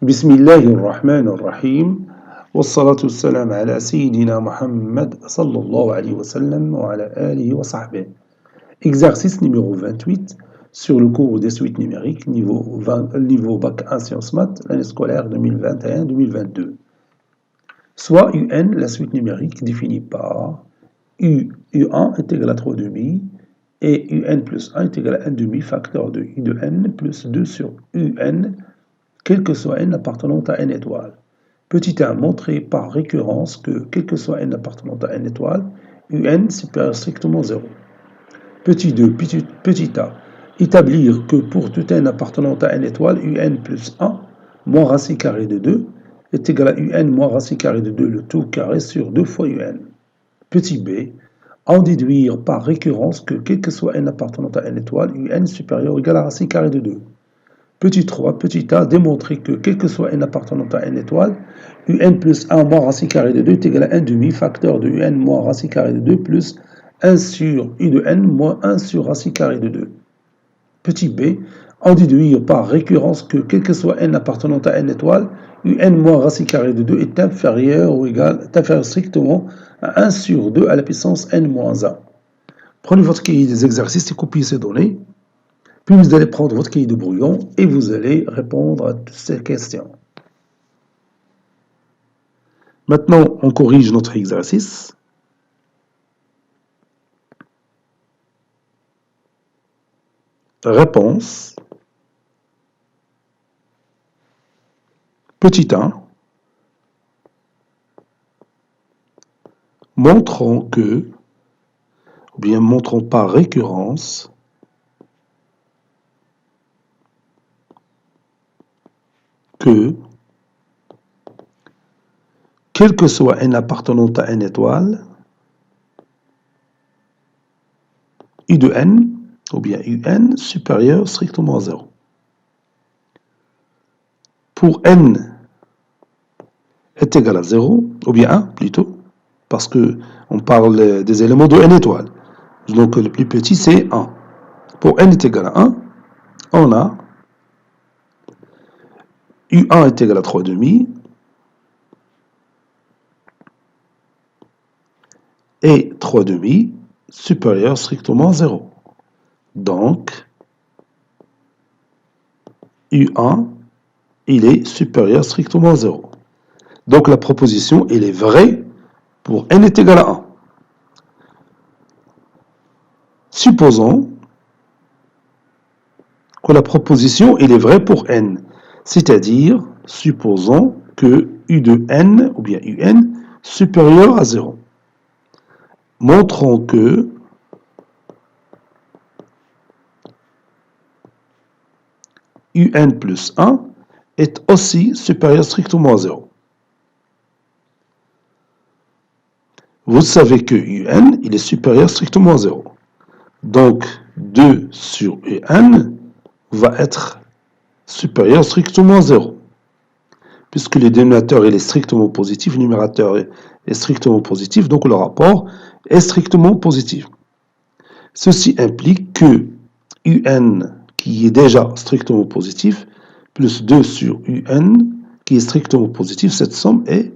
بسم الله الرحمن الرحيم والصلاة والسلام على سيدنا Muhammad sallallahu alayhi wa sallam wa ala alihi wa sahbihi. Exercice numéro 28 sur le cours des suites numériques niveau Bac 1 Sciences Maths, l'année scolaire 2021-2022. Soit UN, la suite numérique définie par U1 est égal à 3 demi et UN plus 1 est égal à 1 demi facteur de U de N plus 2 sur UN, quel que soit n appartenant à n étoiles. Petit 1, montrer par récurrence que, quel que soit n appartenant à n étoiles, un supérieur strictement 0. Petit 2, petit a, établir que pour tout n appartenant à n étoiles, un plus 1 moins racine carrée de 2 est égal à un moins racine carrée de 2 le tout carré sur 2 fois un. Petit b, en déduire par récurrence que, quel que soit n appartenant à n étoiles, un supérieur ou égal à racine carrée de 2. Petit 3, petit a, démontrer que, quel que soit n appartenant à n étoile, un plus 1 moins racine carrée de 2 est égal à 1 demi facteur de un moins racine carrée de 2 plus 1 sur u de n moins 1 sur racine carrée de 2. Petit b, en déduire par récurrence que, quel que soit n appartenant à n étoile, un moins racine carrée de 2 est inférieur strictement à 1 sur 2 à la puissance n moins 1. Prenez votre cahier des exercices et copiez ces données. Puis vous allez prendre votre cahier de brouillon et vous allez répondre à toutes ces questions. Maintenant, on corrige notre exercice. Réponse. Petit 1. Montrons que, ou bien montrons par récurrence, que, quel que soit n appartenant à n étoile, u de n, ou bien un supérieur strictement à 0. Pour n est égal à 0, ou bien 1 plutôt, parce qu'on parle des éléments de n étoiles. Donc le plus petit c'est 1. Pour n est égal à 1, on a U1 est égal à 3 demi et 3 demi supérieur strictement à 0. Donc, U1, il est supérieur strictement à 0. Donc la proposition, elle est vraie pour n est égal à 1. Supposons que la proposition, elle est vraie pour n. C'est-à-dire, supposons que U de n, ou bien un, supérieur à 0. Montrons que un plus 1 est aussi supérieur strictement à 0. Vous savez que un, il est supérieur strictement à 0. Donc, 2 sur un va être supérieur strictement à 0. Puisque le dénominateur il est strictement positif, le numérateur est strictement positif, donc le rapport est strictement positif. Ceci implique que un, qui est déjà strictement positif, plus 2 sur un, qui est strictement positif, cette somme est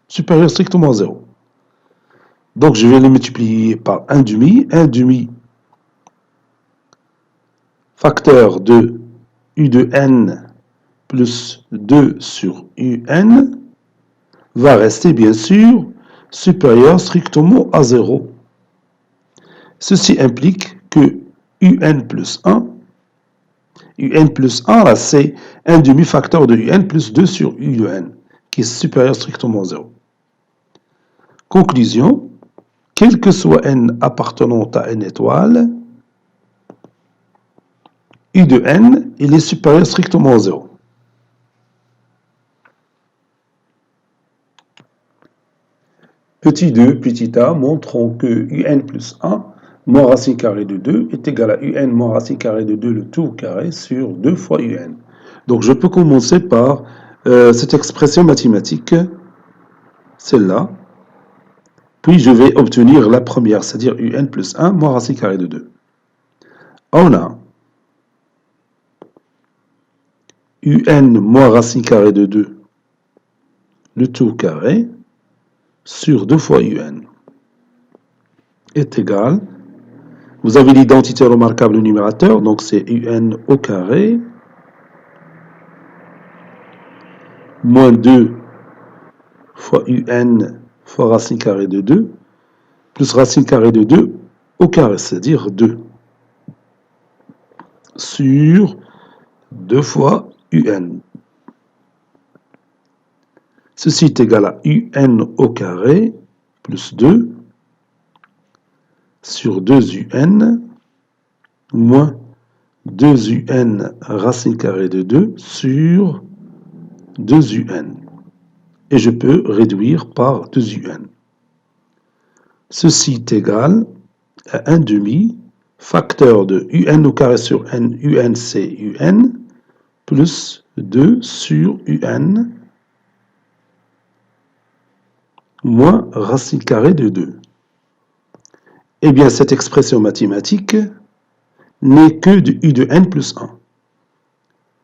supérieure strictement à 0. Donc je vais le multiplier par 1 demi facteur de u de n plus 2 sur un va rester bien sûr supérieur strictement à 0. Ceci implique que un plus 1, là c'est 1 demi facteur de un plus 2 sur u de n qui est supérieur strictement à 0. Conclusion, quel que soit n appartenant à n étoile, u de n, il est supérieur strictement à 0. Petit 2, petit a, montrons que un plus 1 moins racine carrée de 2 est égal à un moins racine carrée de 2 le tout carré sur 2 fois un. Donc je peux commencer par cette expression mathématique, celle-là. Puis je vais obtenir la première, c'est-à-dire un plus 1 moins racine carrée de 2. On a un moins racine carrée de 2, le tout carré, sur 2 fois un est égal, vous avez l'identité remarquable au numérateur, donc c'est un au carré, moins 2 fois un fois racine carrée de 2, plus racine carrée de 2 au carré, c'est-à-dire 2, sur 2 fois un. Ceci est égal à un au carré, plus 2, sur 2 un, moins 2 un racine carrée de 2 sur 2 un. Et je peux réduire par 2 un. Ceci est égal à 1 demi, facteur de un au carré sur n, un c'est un, plus 2 sur un, moins racine carrée de 2. Eh bien, cette expression mathématique n'est que de u de n plus 1.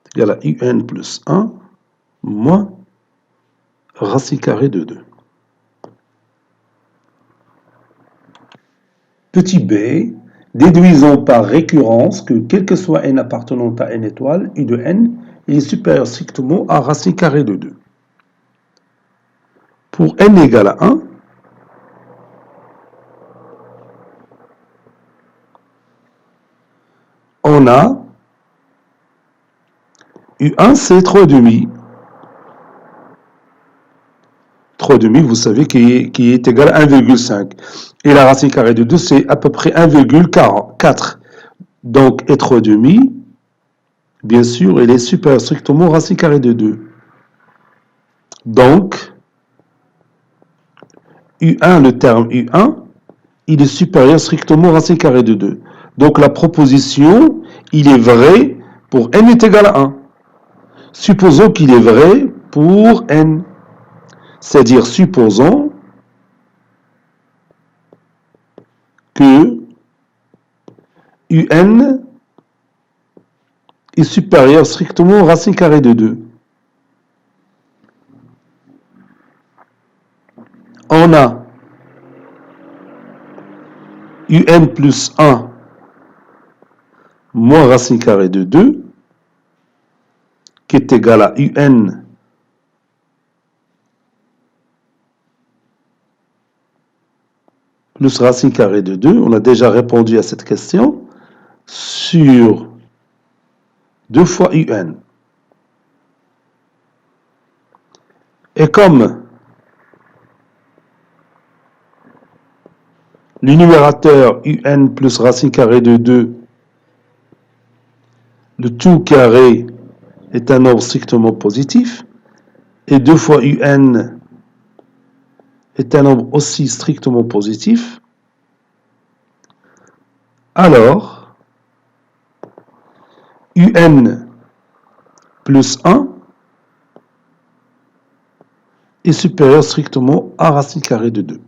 C'est égal à un plus 1, moins racine carrée de 2. Petit b, déduisons par récurrence que quel que soit n appartenant à n étoile, u de n, il est supérieur strictement à racine carrée de 2. Pour n égale à 1, on a U1, c'est 3 demi. 3 demi, vous savez, qui est égal à 1,5. Et la racine carrée de 2, c'est à peu près 1,4. Donc, et 3 demi, bien sûr, il est supérieur strictement à racine carrée de 2. Donc, U1, le terme U1, il est supérieur strictement à racine carrée de 2. Donc, la proposition, il est vrai pour n est égal à 1. Supposons qu'il est vrai pour n. C'est-à-dire, supposons que un est supérieur strictement à racine carrée de 2. On a un plus 1 moins racine carrée de 2 qui est égal à un plus racine carrée de 2. On a déjà répondu à cette question sur 2 fois un. Et comme le numérateur un plus racine carrée de 2, le tout carré est un nombre strictement positif, et 2 fois un est un nombre aussi strictement positif, alors un plus 1 est supérieur strictement à racine carrée de 2.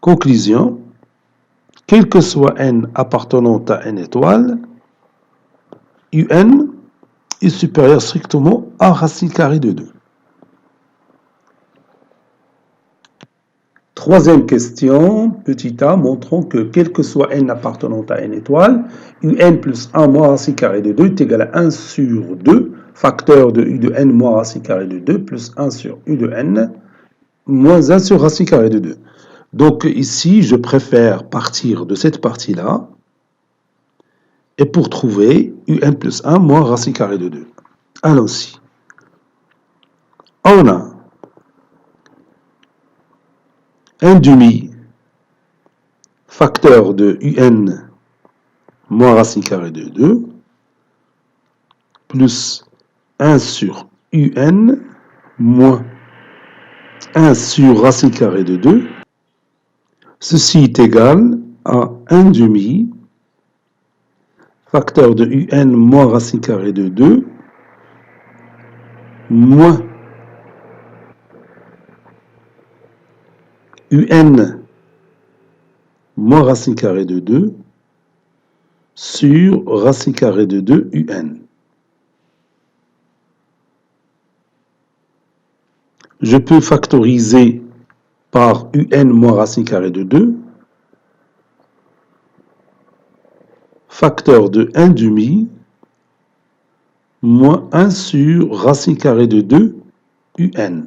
Conclusion, quel que soit n appartenant à n étoile, un est supérieur strictement à racine carrée de 2. Troisième question, petit a, montrons que quel que soit n appartenant à n étoile, un plus 1 moins racine carrée de 2 est égal à 1 sur 2, facteur de u de n moins racine carrée de 2, plus 1 sur u de n, moins 1 sur racine carrée de 2. Donc ici, je préfère partir de cette partie-là, et pour trouver un plus 1 moins racine carrée de 2. Allons-y. On a 1 demi facteur de un moins racine carrée de 2 plus 1 sur un moins 1 sur racine carrée de 2. Ceci est égal à 1 demi facteur de un moins racine carrée de 2 moins un moins racine carrée de 2 sur racine carrée de 2 un. je peux factoriser par un moins racine carrée de 2, facteur de 1 demi, moins 1 sur racine carrée de 2, un,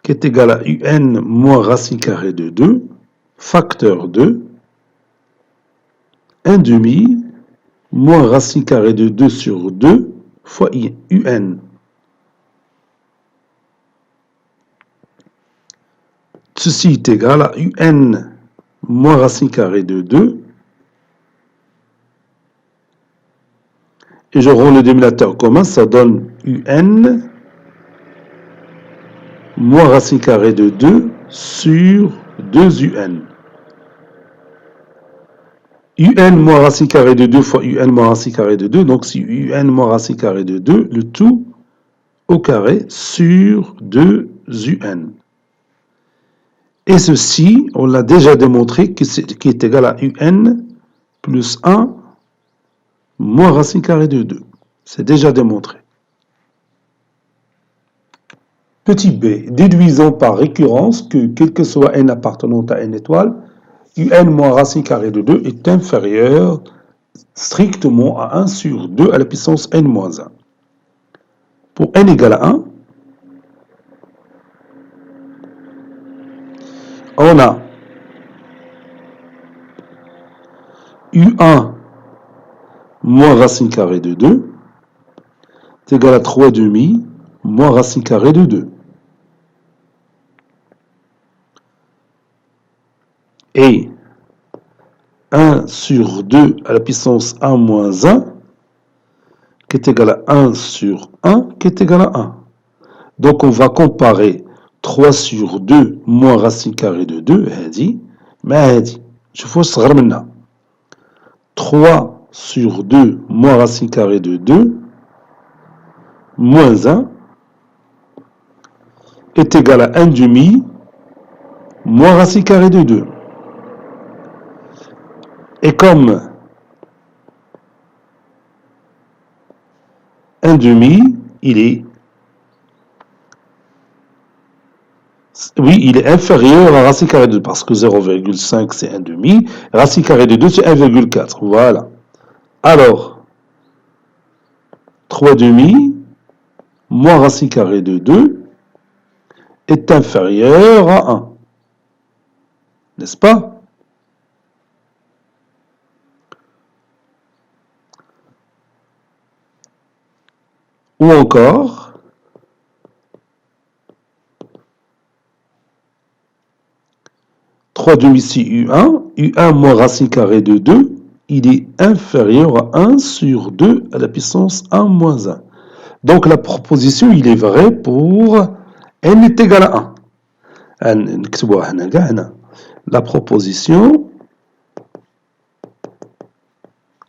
qui est égal à un moins racine carrée de 2, facteur de 1 demi, moins racine carrée de 2 sur 2, fois un. Ceci est égal à un moins racine carrée de 2. Et je rends le dénominateur commun, ça donne un moins racine carrée de 2 sur 2 un. Un moins racine carrée de 2 fois un moins racine carrée de 2, donc c'est un moins racine carrée de 2, le tout au carré sur 2 un. Et ceci, on l'a déjà démontré, qui est égal à un plus 1 moins racine carrée de 2. C'est déjà démontré. Petit b, déduisons par récurrence que, quel que soit n appartenant à n étoile, un moins racine carrée de 2 est inférieur strictement à 1 sur 2 à la puissance n moins 1. Pour n égale à 1, on a u1 moins racine carrée de 2 est égal à 3 demi moins racine carrée de 2. Et 1 sur 2 à la puissance 1 moins 1 qui est égal à 1 sur 1 qui est égal à 1. Donc on va comparer 3 sur 2 moins racine carrée de 2 هذه مع هذه. شوفوا صغر منها. 3 sur 2 moins racine carrée de 2 moins 1 est égal à 1 demi moins racine carrée de 2. Et comme 1 demi, il est inférieur à racine carrée de 2, parce que 0,5 c'est 1 demi, racine carrée de 2 c'est 1,4, voilà. Alors, 3 demi moins racine carrée de 2 est inférieur à 1, n'est-ce pas? Ou encore, demi c'est u1 moins racine carrée de 2, il est inférieur à 1 sur 2 à la puissance 1 moins 1. Donc la proposition, il est vrai pour n est égal à 1. La proposition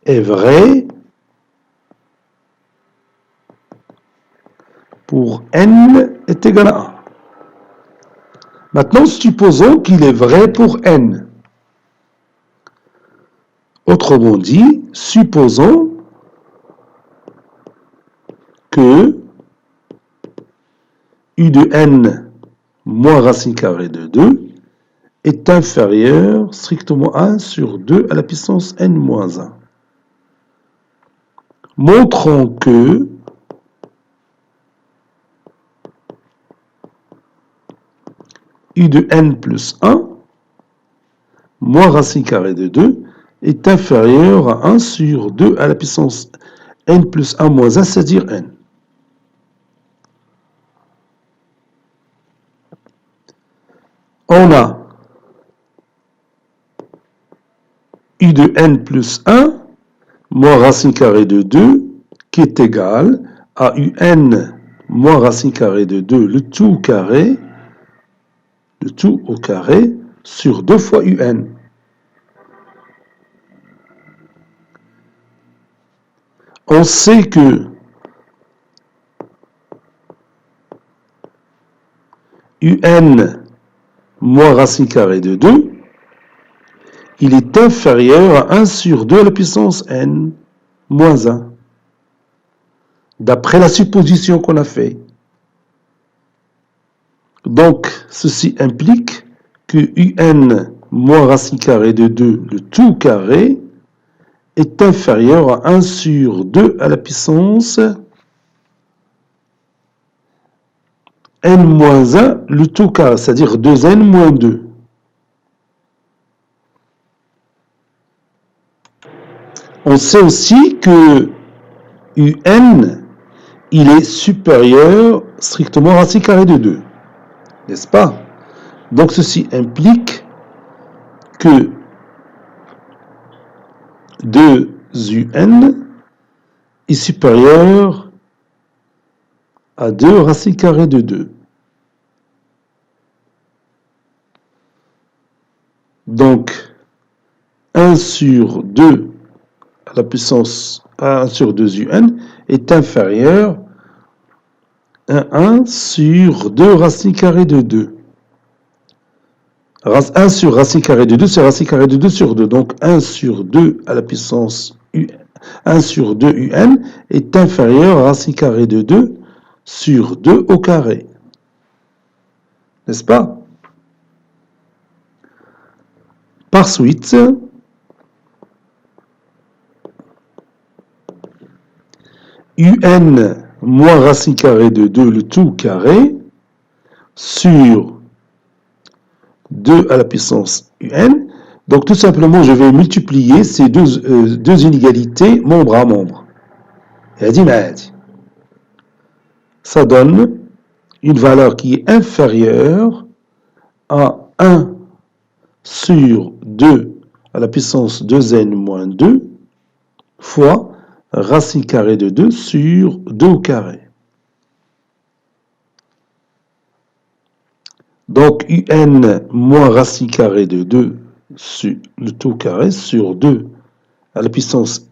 est vraie pour n est égal à 1. Maintenant, supposons qu'il est vrai pour n. Autrement dit, supposons que u de n moins racine carrée de 2 est inférieur strictement à 1 sur 2 à la puissance n moins 1. Montrons que u de n plus 1 moins racine carrée de 2 est inférieur à 1 sur 2 à la puissance n plus 1 moins 1, c'est-à-dire n. On a u de n plus 1 moins racine carrée de 2 qui est égal à un moins racine carrée de 2, le tout au carré sur 2 fois un. On sait que un moins racine carrée de 2, il est inférieur à 1 sur 2 à la puissance n moins 1. D'après la supposition qu'on a fait. Donc, ceci implique que un moins racine carrée de 2, le tout carré, est inférieur à 1 sur 2 à la puissance n moins 1, le tout carré, c'est-à-dire 2n moins 2. On sait aussi que un, il est supérieur strictement à racine carrée de 2, n'est-ce pas? Donc ceci implique que 2un est supérieur à 2 racine carrée de 2. Donc 1 sur 2 à la puissance 1 sur 2un est inférieur à 1 sur 2 racine carrée de 2. 1 sur racine carrée de 2, c'est racine carrée de 2 sur 2. Donc 1 sur 2 à la puissance 1 sur 2 un est inférieur à racine carrée de 2 sur 2 au carré. N'est-ce pas? Par suite, un moins racine carrée de 2 le tout carré sur 2 à la puissance un. Donc tout simplement, je vais multiplier ces deux inégalités membre à membre. Ça donne une valeur qui est inférieure à 1 sur 2 à la puissance 2n moins 2 fois racine carrée de 2 sur 2 au carré. Donc un moins racine carrée de 2 sur le tout carré sur 2 à la puissance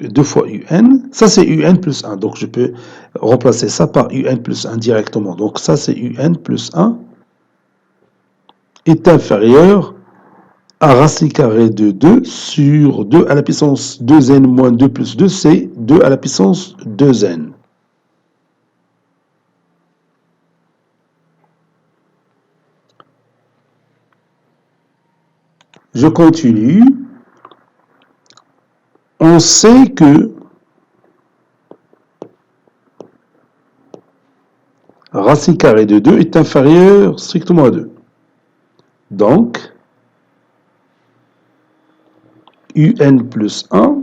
2 fois un, ça c'est un plus 1, donc je peux remplacer ça par un plus 1 directement. Donc ça c'est un plus 1 est inférieur à racine carrée de 2 sur 2 à la puissance 2n moins 2 plus 2, c'est 2 à la puissance 2n. Je continue. On sait que racine carrée de 2 est inférieur strictement à 2. Donc, un plus 1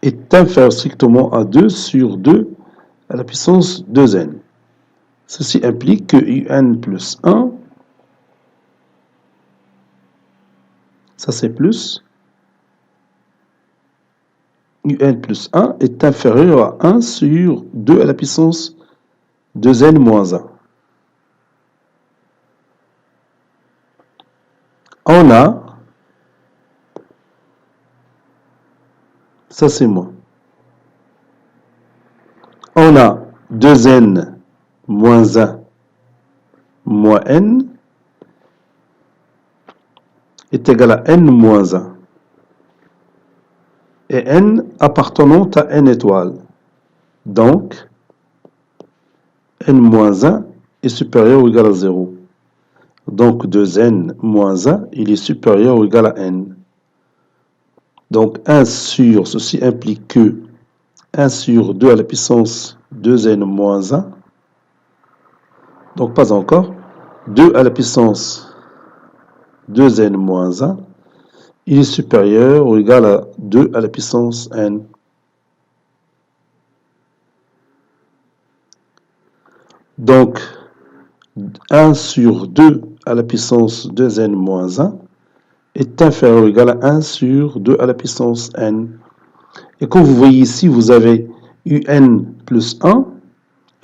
est inférieur strictement à 2 sur 2 à la puissance 2n. Ceci implique que un plus 1, ça c'est plus, un plus 1 est inférieur à 1 sur 2 à la puissance 2n moins 1. On a, ça c'est moi, on a 2n moins 1 moins n est égal à n moins 1. Et n appartenant à n étoiles. Donc, n moins 1 est supérieur ou égal à 0. Donc, 2n moins 1, il est supérieur ou égal à n. Donc, 1 sur, ceci implique que 1 sur 2 à la puissance 2n moins 1, donc pas encore, 2 à la puissance 2n moins 1, il est supérieur ou égal à 2 à la puissance n. Donc, 1 sur 2 à la puissance 2n moins 1 est inférieur ou égal à 1 sur 2 à la puissance n. Et comme vous voyez ici, vous avez un plus 1,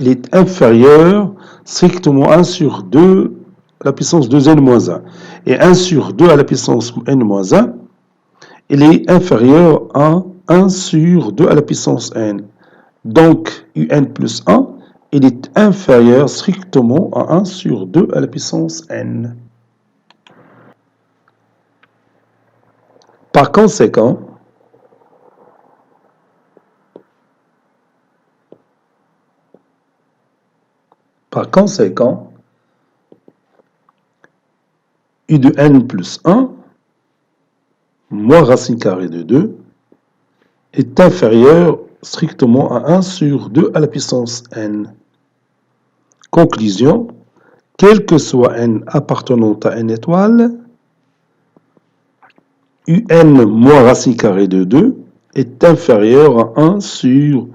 il est inférieur strictement à 1 sur 2 à la puissance 2n moins 1. Et 1 sur 2 à la puissance n moins 1, il est inférieur à 1 sur 2 à la puissance n. Donc, un plus 1, il est inférieur strictement à 1 sur 2 à la puissance n. Par conséquent, Par conséquent, u de n plus 1 moins racine carrée de 2 est inférieur strictement à 1 sur 2 à la puissance n. Conclusion, quel que soit n appartenant à n étoile, un moins racine carrée de 2 est inférieur à 1 sur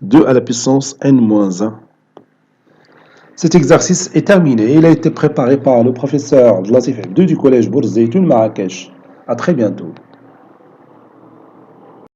2 à la puissance n-1. Cet exercice est terminé. Il a été préparé par le professeur Latif Abdou du collège Bourz Zeytoun Marrakech. À très bientôt.